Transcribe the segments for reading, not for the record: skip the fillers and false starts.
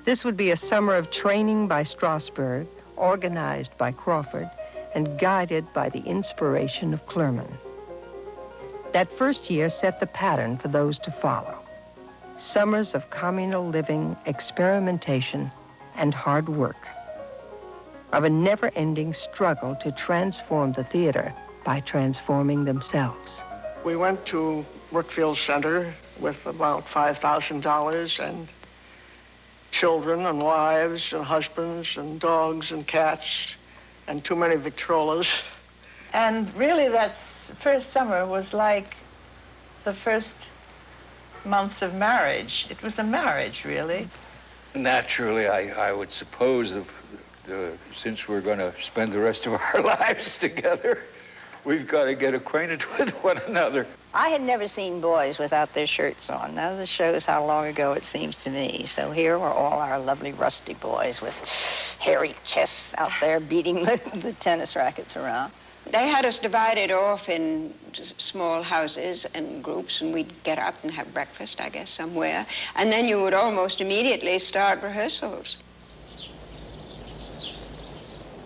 This would be a summer of training by Strasberg, organized by Crawford, and guided by the inspiration of Clerman. That first year set the pattern for those to follow. Summers of communal living, experimentation, and hard work. Of a never-ending struggle to transform the theater by transforming themselves. We went to Brookfield Center with about $5,000 and children and wives and husbands and dogs and cats and too many Victrolas. And really that first summer was like the first months of marriage. It was a marriage, really. Naturally, I would suppose since we're going to spend the rest of our lives together, we've got to get acquainted with one another. I had never seen boys without their shirts on. Now this shows how long ago it seems to me. So here were all our lovely rusty boys with hairy chests out there beating the tennis rackets around. They had us divided off in small houses and groups, and we'd get up and have breakfast, I guess, somewhere. And then you would almost immediately start rehearsals.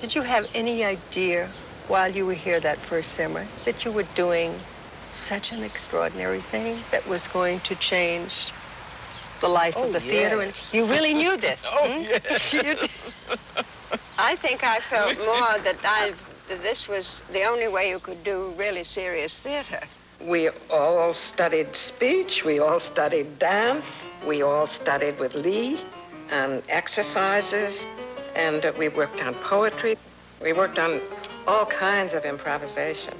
Did you have any idea while you were here that first summer that you were doing such an extraordinary thing that was going to change the life of the theater? And you really knew this? Yes. You did. I think I felt more that this was the only way you could do really serious theater. We all studied speech, we all studied dance, we all studied with Lee, and exercises, and we worked on poetry. We worked on all kinds of improvisation.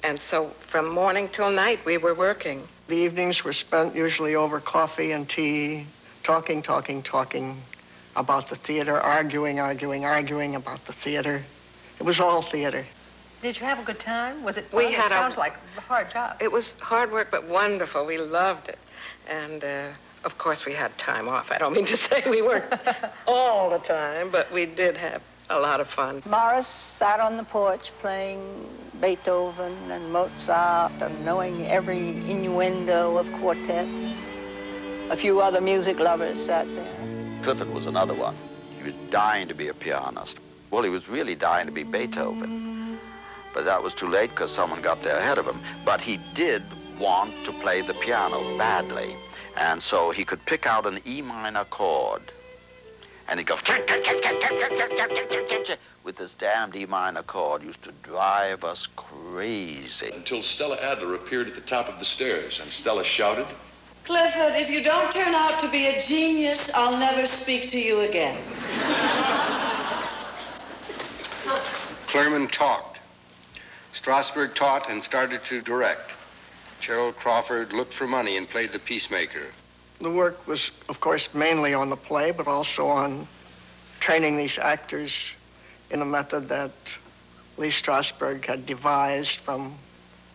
And so from morning till night, we were working. The evenings were spent usually over coffee and tea, talking about the theater, arguing about the theater. It was all theater. Did you have a good time? Was it fun? We had it sounds like a hard job. It was hard work, but wonderful. We loved it. And, of course, we had time off. I don't mean to say we weren't all the time, but we did have a lot of fun. Morris sat on the porch playing Beethoven and Mozart and knowing every innuendo of quartets. A few other music lovers sat there. Clifford was another one. He was dying to be a pianist. Well, he was really dying to be Beethoven. But that was too late because someone got there ahead of him. But he did want to play the piano badly. And so he could pick out an E minor chord. And he'd go with this damned E minor chord. Used to drive us crazy. Until Stella Adler appeared at the top of the stairs, and Stella shouted, "Clifford, if you don't turn out to be a genius, I'll never speak to you again." Clerman talked. Strasberg taught and started to direct. Gerald Crawford looked for money and played the peacemaker. The work was, of course, mainly on the play, but also on training these actors in a method that Lee Strasberg had devised from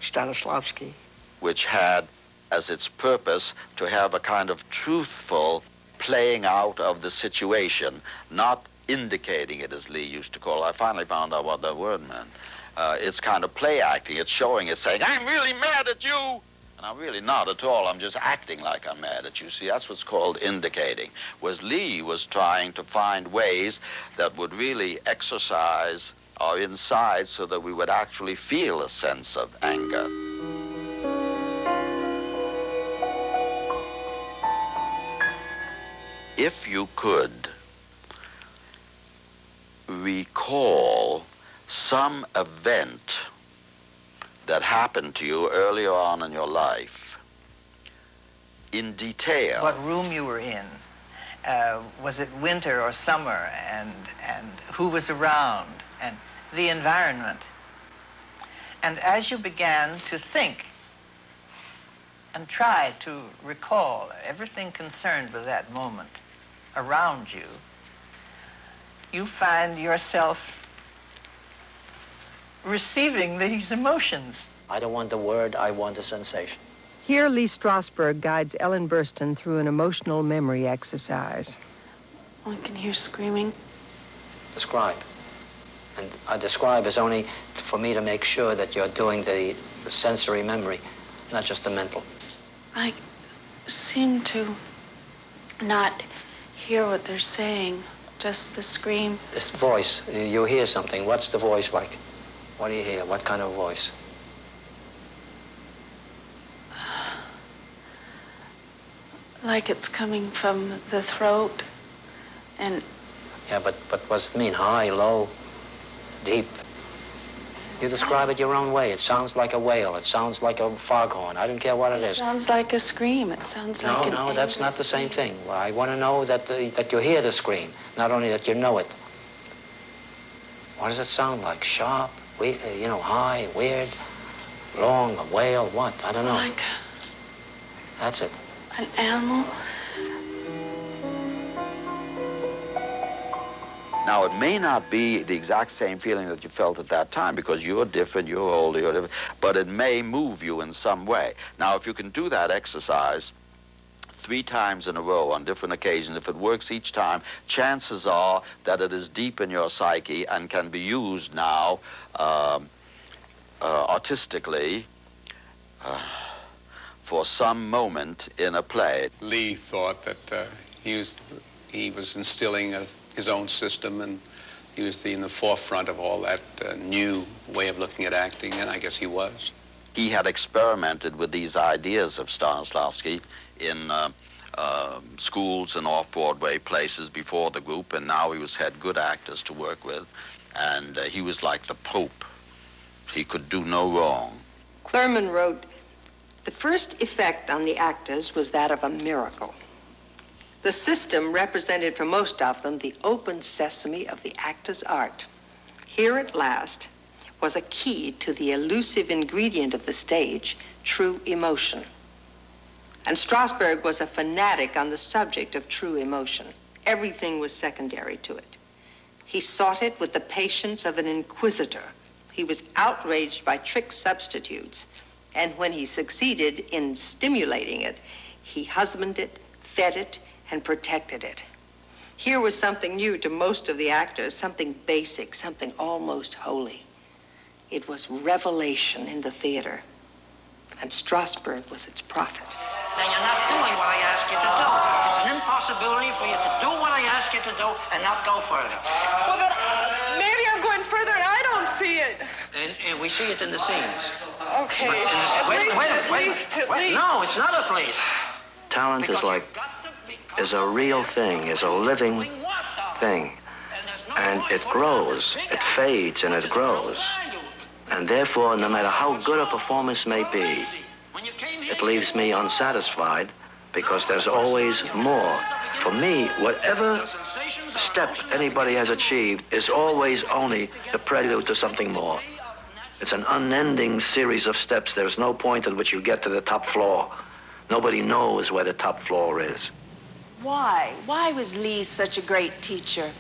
Stanislavski. Which had as its purpose to have a kind of truthful playing out of the situation, not indicating it, as Lee used to call it. I finally found out what that word meant. It's kind of play acting. It's showing, it's saying, "I'm really mad at you." And I'm really not at all. I'm just acting like I'm mad at you. See, that's what's called indicating. Whereas Lee was trying to find ways that would really exercise our inside so that we would actually feel a sense of anger. If you could recall some event that happened to you earlier on in your life in detail. What room you were in. Was it winter or summer, and who was around, and the environment. And as you began to think and try to recall everything concerned with that moment around you, you find yourself receiving these emotions. I don't want the word, I want a sensation. Here, Lee Strasberg guides Ellen Burstyn through an emotional memory exercise. I can hear screaming. Describe. And I describe is only for me to make sure that you're doing the sensory memory, not just the mental. I seem to not hear what they're saying, just the scream. This voice, you hear something. What's the voice like? What do you hear? What kind of voice? Like it's coming from the throat, and... Yeah, but what does it mean? High, low, deep? You describe it your own way. It sounds like a wail. It sounds like a foghorn. I don't care what it is. It sounds like a scream. It sounds like an... No, that's not the same thing. Well, I want to know that you hear the scream, not only that you know it. What does it sound like? Sharp, high, weird, long, a wail, what? I don't know. Like... That's it. An animal? Now, it may not be the exact same feeling that you felt at that time because you're different, you're older, you're different, but it may move you in some way. Now, if you can do that exercise 3 times in a row on different occasions, if it works each time, chances are that it is deep in your psyche and can be used now artistically for some moment in a play. Lee thought that he was instilling his own system, and he was in the forefront of all that new way of looking at acting, and I guess he was. He had experimented with these ideas of Stanislavski in schools and off-Broadway places before the group, and now he had good actors to work with, and he was like the Pope. He could do no wrong. Clurman wrote, "The first effect on the actors was that of a miracle. The system represented for most of them the open sesame of the actor's art. Here at last was a key to the elusive ingredient of the stage, true emotion. And Strasberg was a fanatic on the subject of true emotion. Everything was secondary to it. He sought it with the patience of an inquisitor. He was outraged by trick substitutes. And when he succeeded in stimulating it, he husbanded it, fed it, and protected it. Here was something new to most of the actors, something basic, something almost holy. It was revelation in the theater, and Strasberg was its prophet." Then you're not doing what I asked you to do. It's an impossibility for you to do what I asked you to do and not go further. Well, but maybe I'm going further and I don't see it. And we see it in the scenes. Okay. Wait. No, it's not a place. Talent is a real thing, is a living thing. And it grows, it fades and it grows. And therefore, no matter how good a performance may be, it leaves me unsatisfied because there's always more. For me, whatever step anybody has achieved is always only the prelude to something more. It's an unending series of steps. There's no point at which you get to the top floor. Nobody knows where the top floor is. Why? Why was Lee such a great teacher?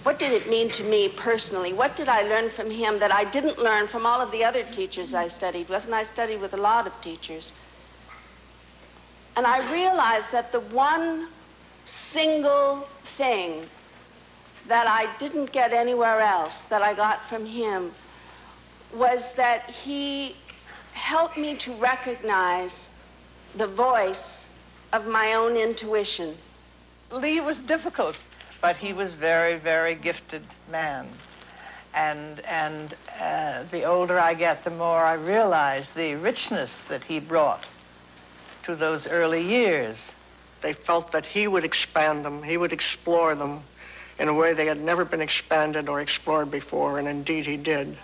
What did it mean to me personally? What did I learn from him that I didn't learn from all of the other teachers I studied with? And I studied with a lot of teachers. And I realized that the one single thing that I didn't get anywhere else, that I got from him, was that he helped me to recognize the voice of my own intuition. Lee was difficult, but he was very, very gifted man. And the older I get, the more I realize the richness that he brought to those early years. They felt that he would expand them, he would explore them in a way they had never been expanded or explored before, and indeed he did.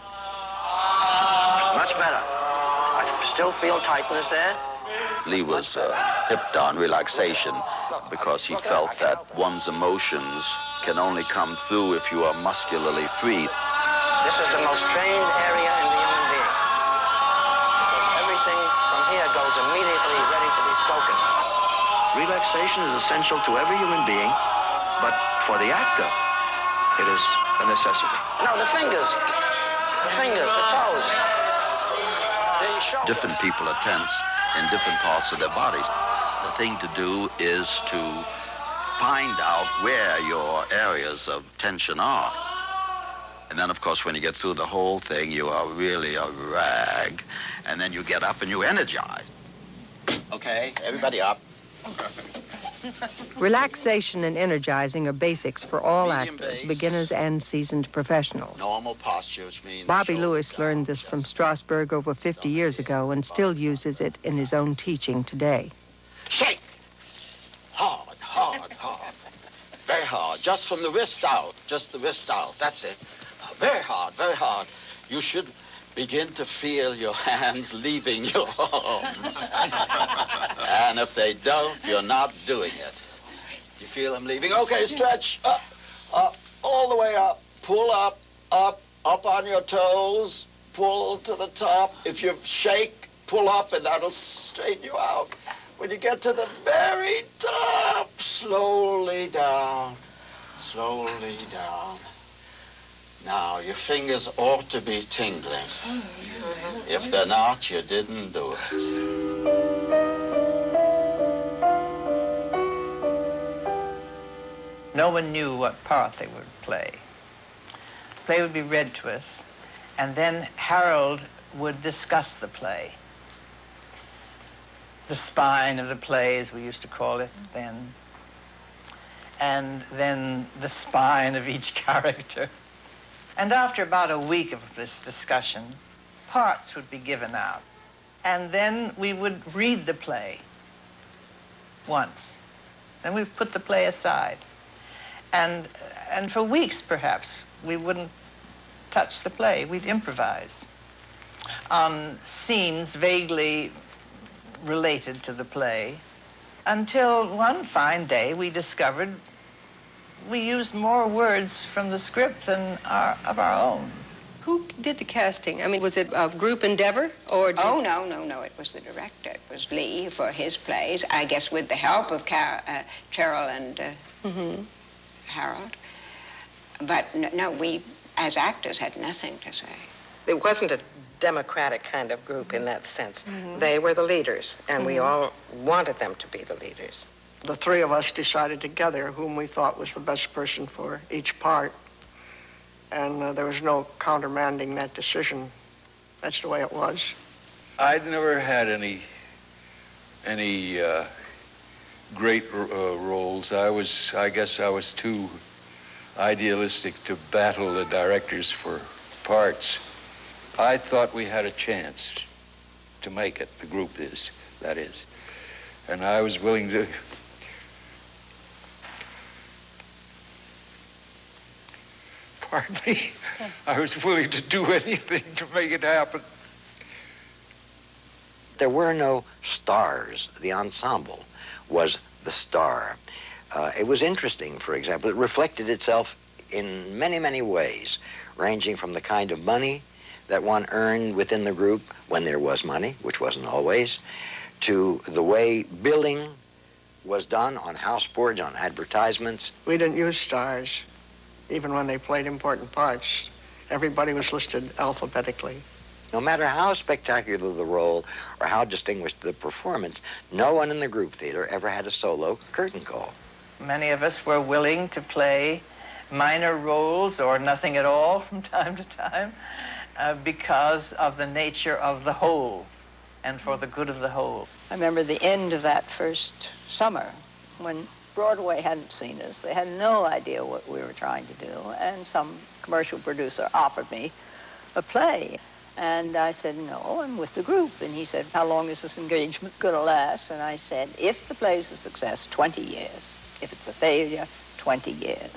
Much better. I still feel tightness there. Lee was hipped on relaxation because he felt that one's emotions can only come through if you are muscularly free. This is the most trained area in the human being. Because everything from here goes immediately ready to be spoken. Relaxation is essential to every human being, but for the actor, it is a necessity. No, the fingers, the toes. Different people are tense in different parts of their bodies. The thing to do is to find out where your areas of tension are. And then, of course, when you get through the whole thing, you are really a rag. And then you get up and you energize. Okay, everybody up. Relaxation and energizing are basics for all Medium actors, bass. beginners and seasoned professionals. Normal posture, which means Bobby shoulders Lewis down, learned this from chest Strasberg over 50 years ago and still uses it in his own teaching today. Shake! Hard, hard, hard. Very hard. Just from the wrist out. Just the wrist out. That's it. Very hard, very hard. You should begin to feel your hands leaving your arms. And if they don't, you're not doing it. You feel them leaving? Okay, stretch. Up, up, all the way up. Pull up, up on your toes. Pull to the top. If you shake, pull up, and that'll straighten you out. When you get to the very top, slowly down, slowly down. Now, your fingers ought to be tingling. If they're not, you didn't do it. No one knew what part they would play. The play would be read to us, and then Harold would discuss the play. The spine of the play, as we used to call it then. And then the spine of each character. And after about a week of this discussion, parts would be given out. And then we would read the play once. Then we'd put the play aside. And for weeks, perhaps, we wouldn't touch the play. We'd improvise on scenes vaguely related to the play, until one fine day we discovered we used more words from the script than of our own. Who did the casting? I mean, was it a group endeavor, or? Oh, no, it was the director. It was Lee for his plays, I guess with the help of Carol and Harold. But no, we, as actors, had nothing to say. It wasn't a democratic kind of group in that sense. They were the leaders, and we all wanted them to be the leaders. The three of us decided together whom we thought was the best person for each part, and there was no countermanding that decision. That's the way it was. I'd never had any great roles. I guess I was too idealistic to battle the directors for parts. I thought we had a chance to make it, the group that is. And I was willing to pardon me, I was willing to do anything to make it happen. There were no stars. The ensemble was the star. It was interesting, for example. It reflected itself in many, many ways, ranging from the kind of money that one earned within the group when there was money, which wasn't always, to the way billing was done on house boards, on advertisements. We didn't use stars, even when they played important parts. Everybody was listed alphabetically. No matter how spectacular the role or how distinguished the performance, no one in the group theater ever had a solo curtain call. Many of us were willing to play minor roles or nothing at all from time to time because of the nature of the whole and for the good of the whole. I remember the end of that first summer when Broadway hadn't seen us. They had no idea what we were trying to do, and some commercial producer offered me a play. And I said, no, I'm with the group. And he said, how long is this engagement going to last? And I said, if the play's a success, 20 years. If it's a failure, 20 years.